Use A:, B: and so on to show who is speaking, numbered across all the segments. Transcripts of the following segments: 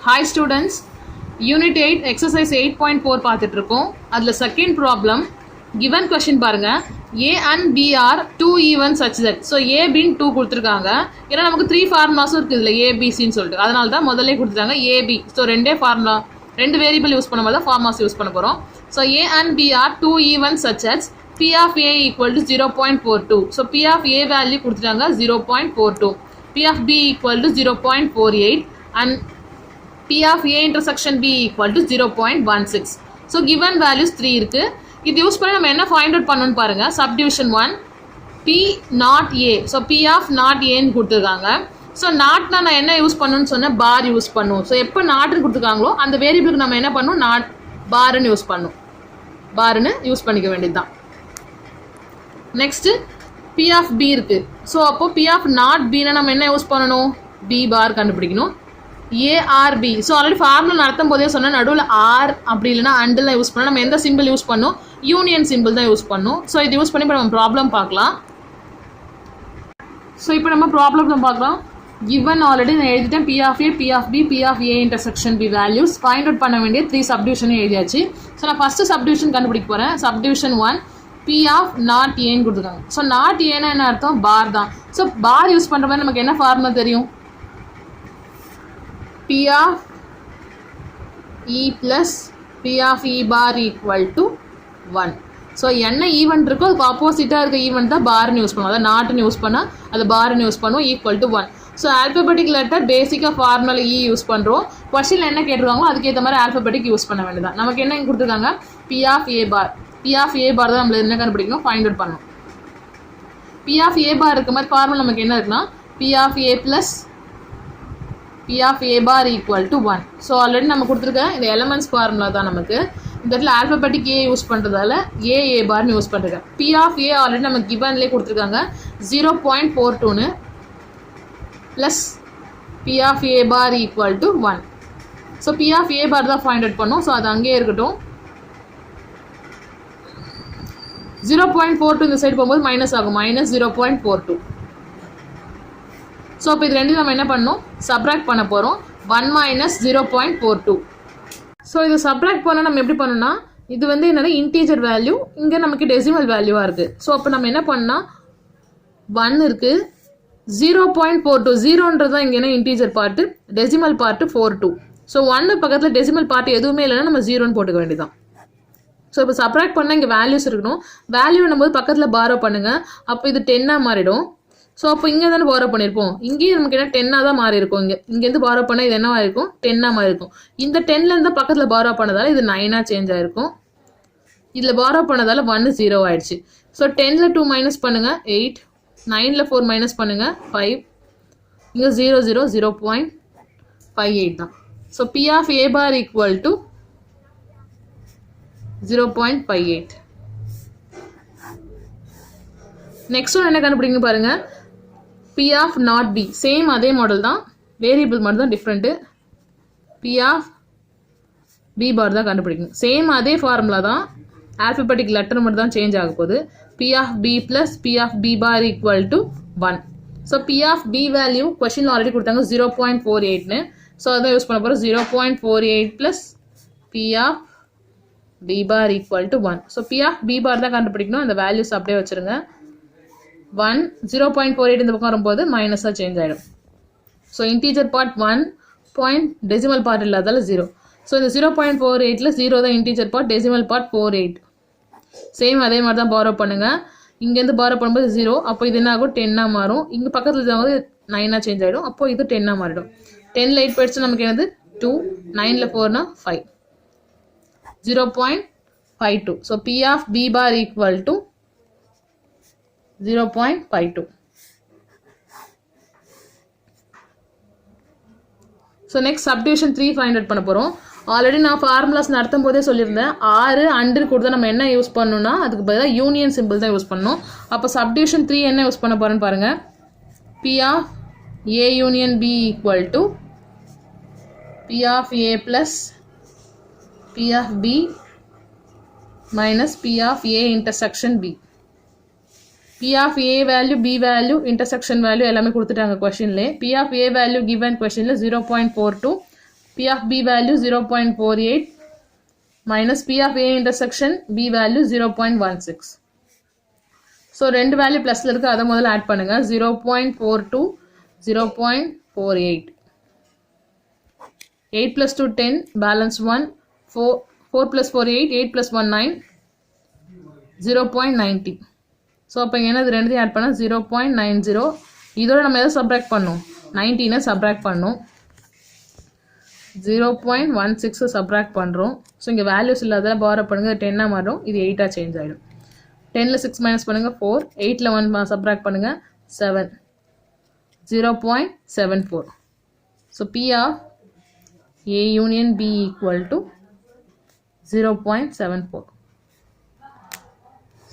A: Hi students, Unit 8 Exercise 8.4 பார்த்துட்டு இருக்கோம். அதில் செகண்ட் ப்ராப்ளம் given question பாருங்க. A and B are two events such that so A B 2 கொடுத்துருக்காங்க. ஏன்னா நமக்கு 3 ஃபார்முலாஸும் இருக்குது இதில் A B Cன்னு சொல்லிட்டு, அதனால தான் முதல்ல கொடுத்துருக்காங்க A B. ஸோ ரெண்டே ஃபார்முலா, ரெண்டு வேரியபிள் யூஸ் பண்ணும்போது தான் ஃபார்முலாஸ் யூஸ் பண்ண போகிறோம். So A and B are two events such as P of A equal to 0.42. So P of A value கொடுத்துட்டாங்க 0.42. P of B equal to 0.48 and P of A intersection B equal to 0.16. So given values 3 இருக்கு. இது use பண்ணி நம்ம என்ன find out பண்ணணும்னு பாருங்க. Subdivision 1 P not A. So P of not A ன்னு கொடுத்துருக்காங்க. ஸோ நாட்னா நான் என்ன யூஸ் பண்ணணும்னு சொன்னேன், பார் யூஸ் பண்ணும். ஸோ எப்போ நாட்னு கொடுத்துருக்காங்களோ அந்த வேரியபிளுக்கு நம்ம என்ன பண்ணணும், நாட் பார்னு யூஸ் பண்ணணும். பார்னு யூஸ் பண்ணிக்க வேண்டியது தான். நெக்ஸ்ட் P of B இருக்கு. ஸோ அப்போ P of not B னா நம்ம என்ன யூஸ் பண்ணணும், B பார் கண்டுபிடிக்கணும். ARB. ஸோ ஆல்ரெடி ஃபார்முலா நடத்தும் போதே சொன்னால் நடுவில் ஆர் அப்படி இல்லைனா அண்டெல்லாம் யூஸ் பண்ணோம். நம்ம எந்த சிம்பிள் யூஸ் பண்ணோம், யூனியன் சிம்பிள் தான் யூஸ் பண்ணோம். ஸோ இது யூஸ் பண்ணி இப்போ நம்ம ப்ராப்ளம் பார்க்கலாம். ஸோ இப்போ நம்ம ப்ராப்ளம் பார்க்கலாம். given ஆல்ரெடி நான் எழுதிட்டேன். P of A, P of B, P of A intersection B values find out பண்ண வேண்டிய 3 சப்டிவிஷனே எழுதியாச்சு. ஸோ நான் ஃபஸ்ட்டு சப்டிவிஷன் கண்டுபிடிக்க போகிறேன். சப்டிவிஷன் 1 P of not Aன்னு கொடுத்துருக்காங்க. ஸோ நாட் ஏன்னா என்ன அர்த்தம், பார் தான். ஸோ பார் யூஸ் பண்ணுற மாதிரி நமக்கு என்ன ஃபார்முலா தெரியும், P of E plus P of E bar equal to 1. So என்ன ஈவெண்ட் இருக்கோ அதுக்கு ஆப்போசிட்டாக இருக்க ஈவெண்ட் தான் பார்னு யூஸ் பண்ணுவோம். அதை நாட்டுன்னு யூஸ் பண்ணால் அது பார்னு யூஸ் பண்ணுவோம். Equal to 1. So alphabetic letter பேசிக்காக ஃபார்முலா இ யூஸ் பண்ணுறோம். கொஸ்டினில் என்ன கேட்டிருக்காங்களோ அதுக்கேற்ற மாதிரி ஆல்ஃபபெட்டிக் யூஸ் பண்ண வேண்டியதான். நமக்கு என்ன கொடுத்துருக்காங்க, P of A bar. P of A bar தான் நம்மள என்ன கண்டுபிடிக்கணும், ஃபைண்ட் அவுட் பண்ணணும். P of A bar இருக்க மாதிரி ஃபார்முலா நமக்கு என்ன இருக்குன்னா, P of A plus P of A bar equal to 1. So already நம்ம கொடுத்துருக்க இந்த எலமெண்ட்ஸ் ஃபார்முலா தான் நமக்கு. இந்த இடத்துல ஆல்ஃபபெட்டிக் ஏ யூஸ் பண்ணுறதால ஏ பார்னு யூஸ் பண்ணுறேன். P of A ஆல்ரெடி நம்ம கிவன்லேயே கொடுத்துருக்காங்க 0.42ன்னு plus P of A bar equal to 1. So P of A bar தான் ஃபைண்ட் அவுட் பண்ணோம். ஸோ அது அங்கேயே இருக்கட்டும். 0.42 இந்த சைடு போகும்போது மைனஸ் ஆகும், மைனஸ் 0.42. ஸோ இப்போ இது ரெண்டு நம்ம என்ன பண்ணணும், சப்ராக்ட் பண்ண போகிறோம். 1 minus 0.42. ஸோ இது சப்ராக்ட் பண்ணால் நம்ம எப்படி பண்ணணும்னா, இது வந்து என்னென்னா இன்டீஜர் வேல்யூ, இங்கே நமக்கு டெசிமல் வேல்யூவாக இருக்குது. ஸோ அப்போ நம்ம என்ன பண்ணால் 1 இருக்குது, 0.42 ஜீரோன்றது தான் இங்கே என்ன integer part, decimal part 42. So 1 பக்கத்தில் டெசிமல் பார்ட்டு எதுவுமே இல்லைன்னா நம்ம 0ன்னு போட்டுக்க வேண்டியதான். ஸோ இப்போ சப்ராக்ட் பண்ணால் இங்கே வேல்யூஸ் இருக்கணும். வேல்யூ பண்ணும்போது பக்கத்தில் பாரோ பண்ணுங்கள். அப்போ இது 10ஆக மாறிடும். ஸோ அப்போ இங்கே தானே பாரோ பண்ணியிருப்போம், இங்கேயும் நமக்கு என்ன 10ஆக தான் மாறி இருக்கும். இங்கேருந்து பாரோ பண்ணால் இது என்னவா இருக்கும், 10ஆக மாறி இருக்கும். இந்த 10லேருந்து பக்கத்தில் பாரோ பண்ணதால் இது 9ஆக சேஞ்ச் ஆகிருக்கும். இதில் பாரோ பண்ணதால் 1 0 ஆயிடுச்சு. ஸோ 10ல் 2 மைனஸ் பண்ணுங்கள் 8, 9ல் 4 மைனஸ் பண்ணுங்கள் 5, இங்கே 0 0 0.58 தான். So P of A bar equal to 0.58. Next ஒன்று என்ன கண்டுபிடிங்க பாருங்கள், P of not B. Same அதே மாடல் தான், வேரியபிள் மட்டும் தான் different. P of B bar தான் கண்டுபிடிக்கணும். சேம் அதே ஃபார்முலா தான், ஆல்ஃபபெட்டிக் லெட்டர் மட்டும் தான் சேஞ்ச் ஆக போகுது. P of B plus P of B bar equal to 1. So P of B value கொஸ்டினில் ஆல்ரெடி கொடுத்தாங்க 0.48ன்னு. ஸோ அதான் யூஸ் பண்ண போகிறோம். 0.48 plus P of B bar equal to 1. So P of B bar தான் கண்டுபிடிக்கணும். அந்த வேல்யூஸ் அப்படியே வச்சுருங்க. 1 0.48 இந்த பக்கம் வரும்போது மைனஸாக சேஞ்ச் ஆகிடும். So integer part 1 point, decimal part இல்லாதால 0. ஸோ இந்த 0.48ல் 0 தான் integer part, decimal part 48. Same அதே மாதிரி தான் பாரோ பண்ணுங்கள். இங்கேருந்து பாரோ பண்ணும்போது 0, அப்போ இது என்ன ஆகும், 10ஆக மாறும். இங்கே பக்கத்தில் வந்து 9ஆக சேஞ்ச் ஆகிடும். அப்போ இது 10ஆக மாறிடும். 10ல் 8 போயிடுச்சு, நமக்கு என்னது 2, 9ல் 4னா 5, 0.52. So P of B bar equal to 0.52. So next subdivision 3 find out பண்ண போகிறோம். ஆல்ரெடி நான் ஃபார்முலாஸ் நடத்தும் போதே சொல்லியிருந்தேன், 6 அண்டு கொடுத்தா நம்ம என்ன யூஸ் பண்ணணும்னா அதுக்கு பதிலாக யூனியன் சிம்பிள் தான் யூஸ் பண்ணணும். அப்போ சப்டிவிஷன் 3 என்ன யூஸ் பண்ண போகிறேன்னு பாருங்கள். P of A union B equal to P of A plus P of B minus P of A intersection B. P of A value, B value, intersection value எல்லாமே கொடுத்துட்டாங்க கொஸ்டின்லே. P of A value given questionல 0.42, P of B value 0.48 minus P of A intersection B value 0.16. So ரெண்டு value பிளஸ்ல இருக்கு, அதை முதல்ல add பண்ணுங்க. 0.42 0.48. 8 plus 2 10, balance 1. 4 plus 4 8, 8 plus 1 9, 0.90. So அப்போ இங்கே என்னது ரெண்டுத்தையும் ஆட் பண்ணால் 0.90. இதோட நம்ம எதை சப்ராக்ட் பண்ணோம், 19 சப்ராக்ட் பண்ணோம். 0.16 சப்ராக்ட் பண்ணுறோம். ஸோ இங்கே வேல்யூஸ் இல்லாத பாரோ பண்ணுங்கள், 10 மாறும், இது 8 சேஞ்ச் ஆகிடும். 10ல் 6 மைனஸ் பண்ணுங்கள் 4, 8ல் 1 சப்ராக்ட் பண்ணுங்கள் 7, 0.74. So P of A union B equal to 0.74.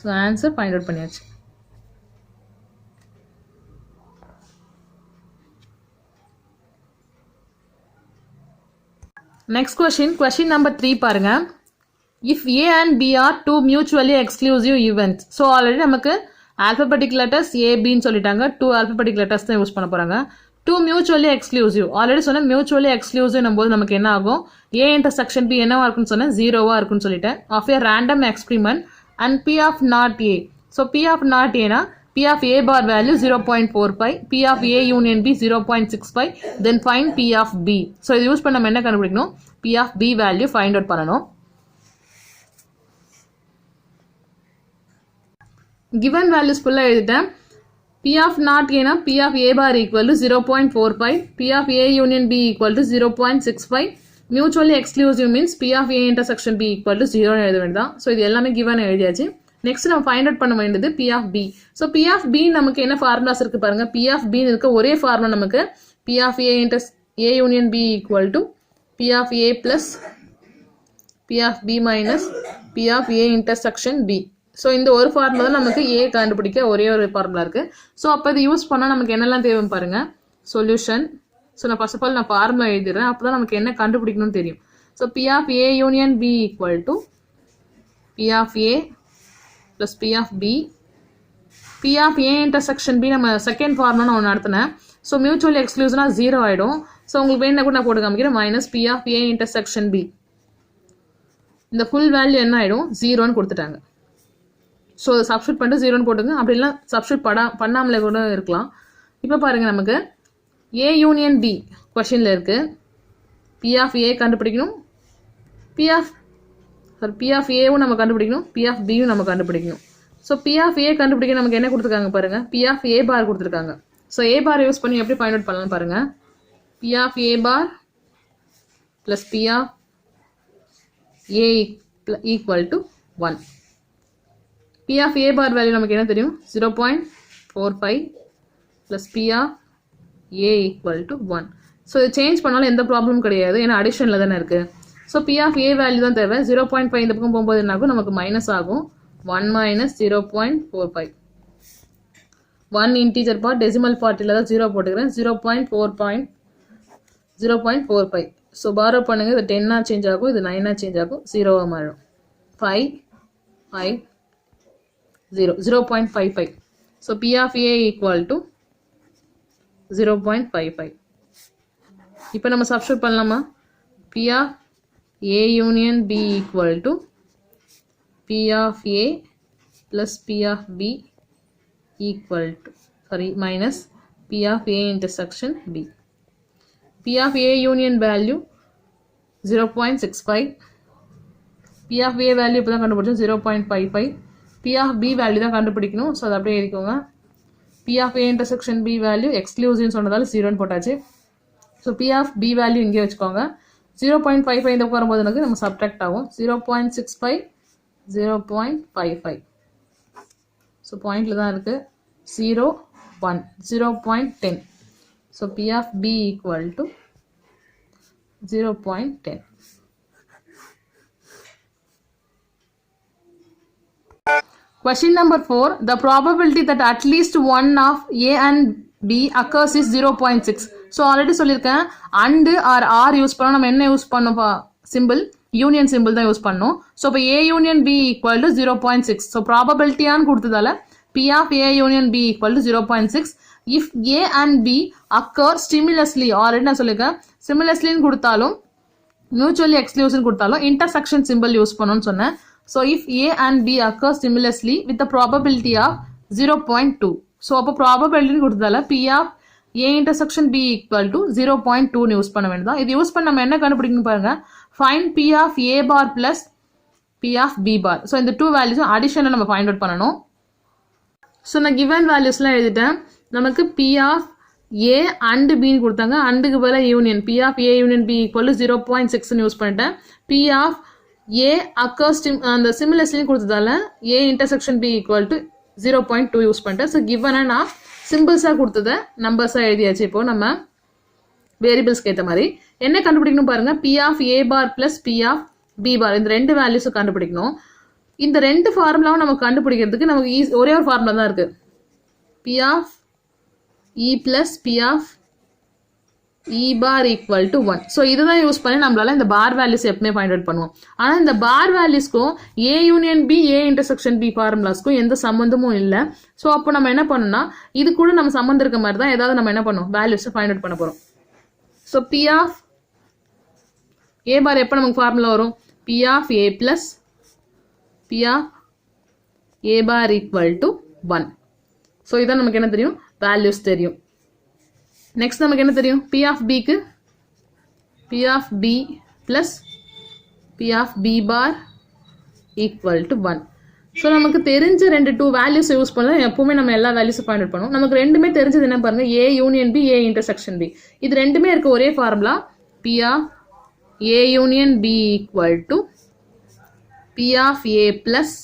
A: So answer find out பண்ணியாச்சு. Next question number 3 பாருங்க. If A and B are two mutually exclusive events. So already நமக்கு alphabetic letters A, B ன்னு சொல்லிட்டாங்க. 2 alphabetic letters தான் use பண்ண போறாங்க. Two mutually exclusive. Already சொன்ன mutually exclusive போது நமக்கு என்ன ஆகும், A intersection B என்னவா இருக்குன்னு சொன்னேன், 0வா இருக்குன்னு சொல்லிட்டேன். Of a random experiment and P of not A. So P of not A னா P of A bar value 0.45, P of A union B 0.65, then find P of B. So இது use பண்ண நம்ம என்ன கண்டுபிடிக்கணும், P of B value find out பண்ணணும். Given values ஃபுல்லா எழுதிட்டேன். P of not A னா P of A bar equal to 0.45, P of A union B equal to 0.65, mutually exclusive means P of A intersection B equal to 0 எழுத வேண்டியதான். So இது எல்லாமே given எழுதியாச்சு. Next நம்ம find out பண்ண வேண்டியது P of B. So P of B நமக்கு என்ன ஃபார்முலாஸ் இருக்கு பாருங்க. P of B இருக்க ஒரே ஃபார்முலா நமக்கு P of A union B equal to P of A plus P of B minus P of A intersection B. So இந்த ஒரு formula தான் நமக்கு A கண்டுபிடிக்க ஒரே ஒரு ஃபார்முலா இருக்கு. ஸோ அப்போ இது யூஸ் பண்ணால் நமக்கு என்னெல்லாம் தேவை பாருங்க. சொல்யூஷன். ஸோ நான் ஃபர்ஸ்ட் ஆஃப் ஆல் நான் ஃபார்முலா எழுதிடுறேன், அப்போ தான் நமக்கு என்ன கண்டுபிடிக்கணும்னு தெரியும். So P of A union B equal to P of A plus P of B. P of A intersection B நம்ம செகண்ட் ஃபார்முலா நான் ஒன்று நடத்தினேன். ஸோ மியூச்சுவல் எக்ஸ்க்ளூசிவ்னா 0 ஆகிடும். ஸோ உங்களுக்கு வேணா கூட நான் போட்டு காமிக்கிறேன். Minus P of A intersection B. இந்த ஃபுல் வேல்யூ என்ன ஆகிடும், 0ன்னு கொடுத்துட்டாங்க. ஸோ சப்ஸ்டியூட் பண்ணிட்டு 0ன்னு போட்டுங்க. அப்படிலாம் சப்ஸ்டியூட் பண்ணாமலே கூட இருக்கலாம். இப்போ பாருங்க, நமக்கு A யூனியன் B கொஷனில் இருக்கு. P of A கண்டுபிடிக்கணும், P of Aவும் நம்ம கண்டுபிடிக்கணும், P of Bயும் நம்ம கண்டுபிடிக்கணும். ஸோ P of A கண்டுபிடிக்க நமக்கு என்ன கொடுத்துருக்காங்க பாருங்க, P of A பார் கொடுத்துருக்காங்க. ஸோ A பார் யூஸ் பண்ணி எப்படி ஃபைண்ட் அவுட் பண்ணலாம் பாருங்க. P of A bar plus P of A equal to 1. P of A bar value நமக்கு என்ன தெரியும், 0.45 plus P of A equal to 1. So இது change பண்ணாலும் எந்த ப்ராப்ளமும் கிடையாது, ஏன்னா அடிஷனில் தானே இருக்குது. So P of A value தான் தேவை. 0.5 இந்த பக்கம் போகும்போது என்ன ஆகும், நமக்கு மைனஸ் ஆகும். 1 minus 0.45. 1 இன்டீஜர் பார்ட், டெசிமல் பார்ட்டில் தான் 0 போட்டுக்கிறேன். 0.45. ஸோ பாரோ பண்ணுங்க, இது 10 சேஞ்ச் ஆகும், இது 9 சேஞ்ச் ஆகும், 0 மாறும். 5 5 0 0.55. So P of A equal to 0.55. இப்போ நம்ம சப்ஸ்டிட்யூட் பண்ணலாமா. P of A union B equal to P of A plus P of B equal to minus P of A intersection B. P of A union value 0.65. P of A value இப்போ தான் கண்டுபிடிச்சோம் 0.55. P of B value தான் கண்டுபிடிக்கணும். So அதை அப்படியே எழுதிக்கோங்க. P of A intersection B value எக்ஸ்க்ளூசிவ்னு சொன்னதால 0ன்னு போட்டாச்சு. So P of B value இங்கே வச்சுக்கோங்க. 0.55 இந்த வரும்போது எனக்கு நம்ம சப்ட்ராக்ட் ஆகும். 0.65 0.55. ஸோ பாயிண்டில் தான் இருக்குது. 0 1 0.10. So P of B equal to 0.10. Question number 4. The probability that at least one of A and B occurs is 0.6. So already சொல்லியிருக்கேன், and or R யூஸ் பண்ணோம். நம்ம என்ன யூஸ் பண்ணோம், சிம்பிள் யூனியன் சிம்பிள் தான் use பண்ணோம். So இப்போ A union B equal to 0.6. So ப்ராபபிலிட்டியான்னு கொடுத்ததால P of A union B equal to 0.6. If A and B occur stimulously, already நான் சொல்லியிருக்கேன், stimulouslyன்னு கொடுத்தாலும் மியூச்சுவலி எக்ஸ்க்ளூசிவ் கொடுத்தாலும் இன்டர்செக்ஷன் சிம்பிள் யூஸ் பண்ணணும்னு சொன்னேன். So if A and B occur simultaneously with probability of 0.2. So அப்போ ப்ராபபிலிட்டின்னு கொடுத்ததால P of A intersection B equal to 0.2 use பண்ண வேண்டியதான். இது யூஸ் பண்ண நம்ம என்ன கண்டுபிடிக்கணும் பாருங்க, find P of A bar plus P of B bar. So இந்த டூ வேல்யூஸும் அடிஷனை நம்ம ஃபைண்ட் அவுட் பண்ணணும். ஸோ நான் கிவன் வேல்யூஸ்லாம் எழுதிட்டேன். நமக்கு பி ஆஃப் ஏ அண்டு பின்னு கொடுத்தாங்க, அண்டுக்கு பதிலாக union P of A union B equal 0.6 use பண்ணிட்டேன். பி ஆஃப் ஏ அக்கர்ஸ் அந்த சிமிலர்ஸ்லையும் கொடுத்ததால A intersection B equal to 0.2 use பண்ணிட்டேன். ஸோ கிவனை நான் சிம்பிள்ஸாக கொடுத்ததை நம்பர்ஸாக எழுதியாச்சு. இப்போ நம்ம வேரியபிள்ஸ்க்கு ஏற்ற மாதிரி என்ன கண்டுபிடிக்கணும் பாருங்க, P of A bar plus P of B bar இந்த ரெண்டு வேல்யூஸும் கண்டுபிடிக்கணும். இந்த ரெண்டு ஃபார்முலாவும் நம்ம கண்டுபிடிக்கிறதுக்கு நமக்கு ஒரே ஒரு ஃபார்முலா தான் இருக்கு, P of E plus P of E bar equal to 1. So இதை தான் யூஸ் பண்ணி நம்மளால இந்த பார் வேல்யூஸ் எப்பவுமே ஃபைண்ட் அவுட் பண்ணுவோம். ஆனால் இந்த பார் வேல்யூஸ்க்கும் A union B A intersection B ஃபார்முலாஸ்க்கும் எந்த சம்மந்தமும் இல்லை. ஸோ அப்போ நம்ம என்ன பண்ணணும்னா இது கூட நம்ம சம்மந்தம் இருக்க மாதிரி தான் ஏதாவது நம்ம என்ன பண்ணுவோம் வேல்யூஸை ஃபைண்ட் அவுட் பண்ண போகிறோம். So P of A bar எப்போ நமக்கு ஃபார்முலா வரும், P of A plus P of A bar equal to 1. So இதான் நமக்கு என்ன தெரியும், வேல்யூஸ் தெரியும். நெக்ஸ்ட் நமக்கு என்ன தெரியும், பி ஆஃப் பிக்கு P of B plus P of B bar equal to 1. So நமக்கு தெரிஞ்ச ரெண்டு டூ வேல்யூஸ் யூஸ் பண்ண எப்பவுமே நம்ம எல்லா வேல்யூஸும் ஃபைண்ட் அவுட் பண்ணுவோம். நமக்கு ரெண்டுமே தெரிஞ்சது என்ன பாருங்க, A union B A intersection B. இது ரெண்டுமே இருக்க ஒரே formula, P of A union B equal to P of A plus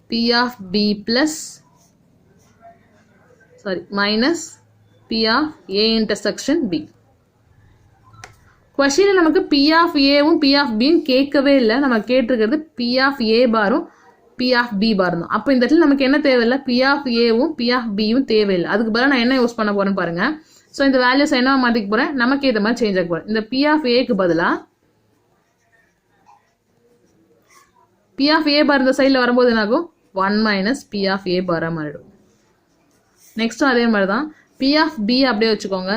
A: P of B plus minus P of A intersection B. Question நமக்கு பி ஆஃப் ஏவும் P of பியும் கேட்கவே இல்லை, நம்ம கேட்டிருக்கிறது பி ஆஃப் ஏ பாரும் பி ஆஃப் பி பாரும் தான். அப்போ இந்த இடத்துல நமக்கு என்ன தேவையில்லை, பி ஆஃப் ஏவும் பி ஆஃப் பியும் தேவையில்லை. அதுக்கு பதிலாக நான் என்ன யூஸ் பண்ண போறேன்னு பாருங்க. ஸோ இந்த வேல்யூஸ் என்னவா மாற்றிக்க போறேன், நமக்கு ஏற்ற மாதிரி சேஞ்ச் ஆக போறேன். இந்த பி ஆஃப் ஏக்கு பதிலாக பி ஆஃப் ஏ பார் இந்த சைடில் வரும்போது என்ன ஆகும், 1 மைனஸ் பி ஆஃப் ஏ பாராக மாறிடும். நெக்ஸ்ட்டும் அதே மாதிரி தான் பி ஆஃப் பி அப்படியே வச்சுக்கோங்க,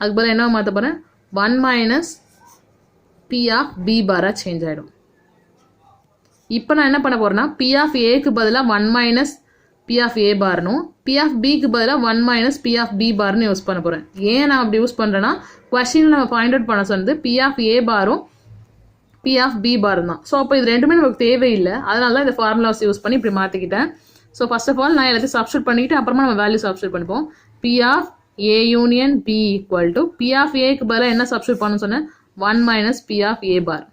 A: அதுக்கு பதிலாக என்ன மாற்ற போகிறேன், 1 மைனஸ் பி ஆஃப் பி பாராக சேஞ்ச் ஆகிடும். இப்போ நான் என்ன பண்ண போகிறேன்னா பி ஆஃப் ஏக்கு பதிலாக 1 மைனஸ் பி ஆஃப் ஏ பார்னும் பி ஆஃப் பிக்கு பதிலாக 1 மைனஸ் பி ஆஃப் பி பார்னு யூஸ் பண்ண போகிறேன். ஏன் நான் அப்படி யூஸ் பண்ணுறேன்னா கொஸ்டினில் நம்ம ஃபைண்ட் அவுட் பண்ண சொன்னது பி ஆஃப் ஏ பாரும் பி ஆஃப் பி பார் தான். ஸோ அப்போ இது ரெண்டுமே நமக்கு தேவையில்லை, அதனால தான் இந்த ஃபார்முலாஸ் யூஸ் பண்ணி இப்படி மாற்றிக்கிட்டேன். ஸோ ஃபர்ஸ்ட் ஆஃப் ஆல் நான் எல்லாத்தையும் சப்ஸ்டியூட் பண்ணிக்கிட்டு அப்புறமா நம்ம வேல்யூ சப்ஸ்டியூட் பண்ணிப்போம். P of A union B equal to P of ஏக்கு பதிலாக என்ன சப்ஸ்டியூட் பண்ணணும்னு சொன்னேன், 1 minus P of A bar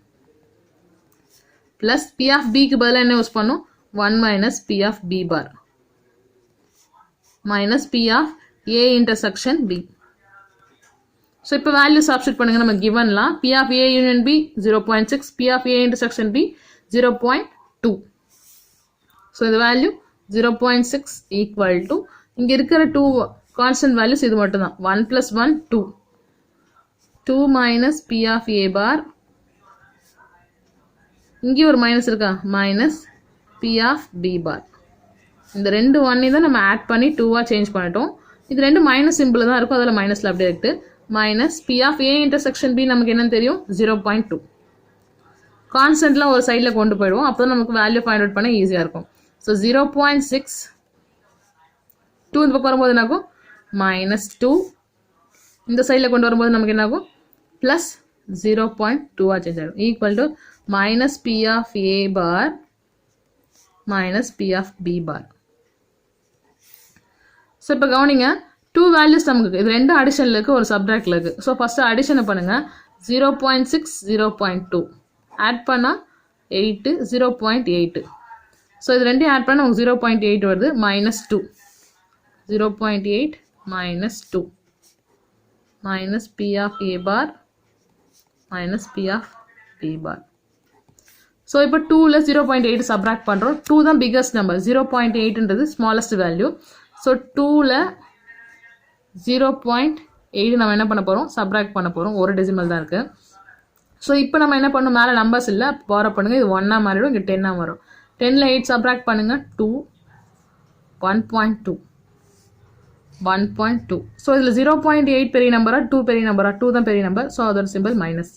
A: plus P of பிக்கு பதிலாக என்ன யூஸ் பண்ணும், 1 minus P of B bar minus P of A intersection B. So இப்போ வேல்யூ சப்ஸ்டியூட் பண்ணுங்க, நம்ம கிவன்லாம் P of A union B 0.6 P of A intersection B 0.2. So இந்த value 0.6 equal to இங்கே இருக்கிற டூ கான்ஸ்டன்ட் வேல்யூஸ் இது மட்டும் தான், 1 + 1 2 2 மைனஸ் பி ஆஃப் ஏ பார், இங்கே ஒரு மைனஸ் இருக்கா, minus P of B bar. இந்த ரெண்டு 1 தான் நம்ம ஆட் பண்ணி 2ஆக சேஞ்ச் பண்ணிட்டோம். இது ரெண்டு மைனஸ் சிம்பிள் தான் இருக்கும், அதில் மைனஸில் அப்படியே இருக்குது. Minus P of A intersection B நமக்கு என்னன்னு தெரியும், 0.2. கான்ஸ்டன்ட்லாம் ஒரு சைடில் கொண்டு போயிடுவோம், அப்போ தான் நமக்கு வேல்யூ ஃபைண்ட் அவுட் பண்ண ஈஸியாக இருக்கும். ஸோ 0.6 2 இந்த பக்கம் வரும்போது என்னாகும், -2. இந்த சைடில் கொண்டு வரும்போது நமக்கு என்னாகும், ப்ளஸ் 0.2 சேஞ்ச் ஆகிடும். Equal to minus P of A bar minus P of B bar. So இப்போ கவனிங்க, டூ வேல்யூஸ் நமக்கு இது ரெண்டு அடிஷனில் இருக்குது, ஒரு சப்ட்ராக்டில் இருக்குது. ஸோ ஃபஸ்ட்டு அடிஷனை பண்ணுங்கள், 0.6 0.2 ஆட் பண்ணால் 8 0.8. ஸோ இது ரெண்டையும் ஆட் பண்ணால் நமக்கு 0.8 வருது, -2 0.8 -2 minus P of A bar minus P of B bar. So இப்போ 2ல் 0.8 சப்ராக்ட் பண்ணுறோம். 2 தான் பிக்கஸ்ட் நம்பர், 0.8ன்றது ஸ்மாலஸ்ட் வேல்யூ. ஸோ 2ல் 0.8 நம்ம என்ன பண்ண போகிறோம், சப்ராக்ட் பண்ண போகிறோம். ஒரு டெசிமல் தான் இருக்குது. ஸோ இப்போ நம்ம என்ன பண்ணணும், மேலே நம்பர்ஸ் இல்லை, பாரோ பண்ணுங்கள், இது 1ஆக மாறிடும், இங்கே 10ஆக வரும். 10ல் 8 சப்ராக்ட் பண்ணுங்கள், 2 1.2 1.2. ஸோ இதில் 0.8 பெரிய நம்பரா 2 பெரிய நம்பரா 2 தான் பெரிய நம்பர். ஸோ அதோட சிம்பிள் மைனஸ்.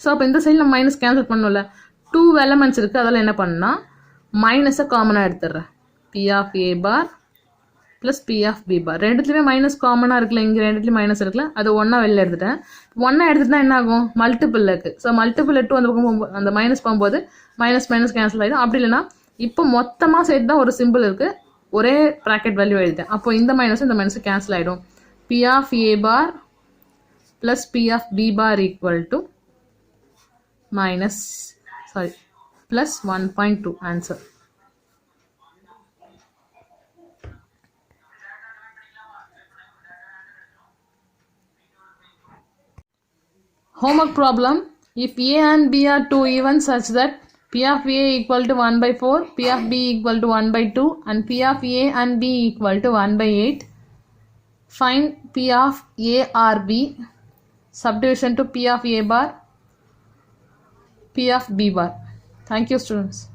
A: ஸோ அப்போ இந்த சைடில் நம்ம மைனஸ் கேன்சல் பண்ணல. 2 எலமெண்ட்ஸ் இருக்குது, அதெல்லாம் என்ன பண்ணால் மைனஸை காமனாக எடுத்துடுறேன். B of A bar plus B of B bar. ரெண்டுத்துலேயுமே மைனஸ் காமனாக இருக்குல்ல, இங்கே ரெண்டுத்துலேயும் மைனஸ் இருக்குல்ல, அது ஒன்றா வெளில எடுத்துட்டேன். ஒன்றா எடுத்துட்டா என்ன ஆகும், மல்டிபிள் இருக்குது. ஸோ மல்டிபிள் 2 அந்த பக்கம் அந்த மைனஸ் போகும்போது மைனஸ் மைனஸ் கேன்சல் ஆகிடும். அப்படி இல்லைன்னா இப்போ மொத்தமாக சேர்த்து தான் ஒரு சிம்பிள் இருக்குது, ஒரே ப்ராக்கெட் வேல்யூ எழுதிட்டேன். அப்போ இந்த மைனஸும் இந்த மைனஸும் கேன்சல் ஆகிடும். P of A bar plus B of B bar equal to plus 1.2 answer. Homework problem. If A and B are two evens such that P of A equal to 1 by 4, P of B equal to 1 by 2 and P of A and B equal to 1 by 8, find P of A or B. Subdivision to P of A bar, P of B bar. Thank you, students.